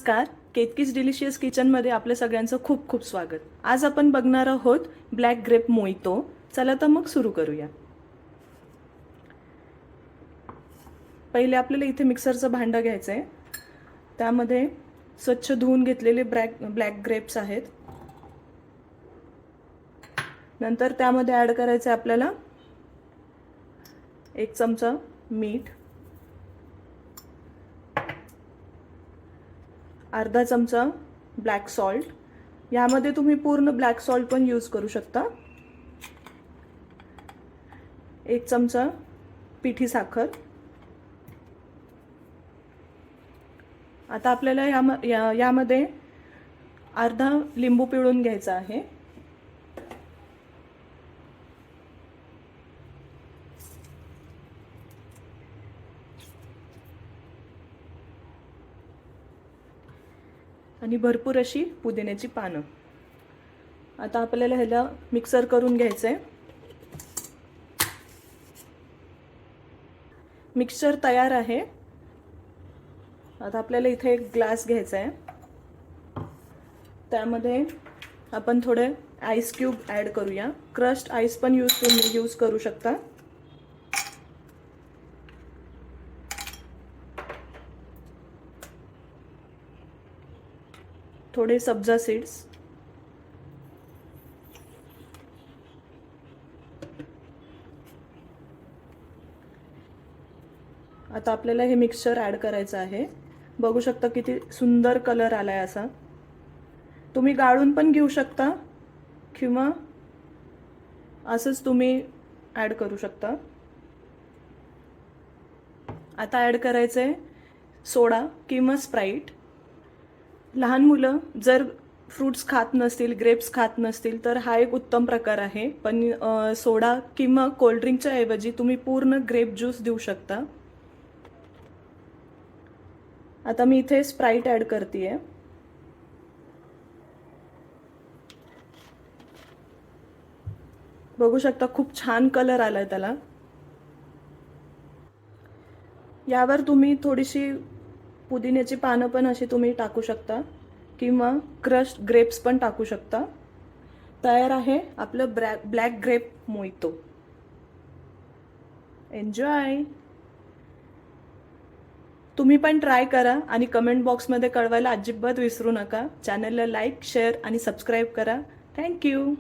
नमस्कार. केतकीज डिलिशियस किचनमध्ये आपल्या सगळ्यांचं खूप खूप स्वागत. आज आपण बघणार आहोत ब्लॅक ग्रेप मोइतो. चला तर मग सुरू करूया. पहिले आपल्याला इथे मिक्सरचं भांडं घ्यायचं आहे. त्यामध्ये स्वच्छ धुवून घेतलेले ब्लॅक ग्रेप्स आहेत. नंतर त्यामध्ये ॲड करायचं आहे आपल्याला 1 चमचा मीठ, अर्धा चमचा ब्लॅक सॉल्ट. यामध्ये तुम्ही पूर्ण ब्लॅक सॉल्ट पण यूज करू शकता. 1 चमचा पिठी साखर. आता आपल्याला यामध्ये अर्धा लिंबू पिळून घ्यायचा आहे. आणि भरपूर अशी पुदिन्याची पानं. आता आपल्याला ह्याला मिक्सर करून घ्यायचं आहे. मिक्सचर तयार आहे. आता आपल्याला इथे एक ग्लास घ्यायचा आहे. त्यामध्ये आपण थोडे आईस क्यूब ॲड करूया. क्रश्ड आईस पण तुम्ही यूज करू शकता. थोडे सब्जा सीड्स, आता आपल्याला हे मिक्सचर ॲड करायचं आहे. बघू शकता किती सुंदर कलर आलाय. असा तुम्ही गाळून पण घेऊ शकता किंवा असंच तुम्ही ॲड करू शकता. आता ॲड करायचं आहे सोडा किंवा स्प्राईट. लहान मुलं जर फ्रूट्स खात नसतील, ग्रेप्स खात नसतील तर हा एक उत्तम प्रकार आहे. पण सोडा किंवा कोल्ड्रिंकच्या ऐवजी तुम्ही पूर्ण ग्रेप ज्यूस देऊ शकता. आता मी इथे स्प्राईट ॲड करतेय. बघू शकता खूप छान कलर आलाय त्याला. यावर तुम्ही थोडीशी पुदिन्याची पानं पण अशी तुम्ही टाकू शकता किंवा क्रश्ड ग्रेप्स पण टाकू शकता. तयार आहे आपलं ब्लॅक ग्रेप मोइतो. एन्जॉय. तुम्ही पण ट्राय करा आणि कमेंट बॉक्समध्ये कळवायला अजिबात विसरू नका. चॅनलला लाईक, शेअर आणि सबस्क्राईब करा. थँक्यू.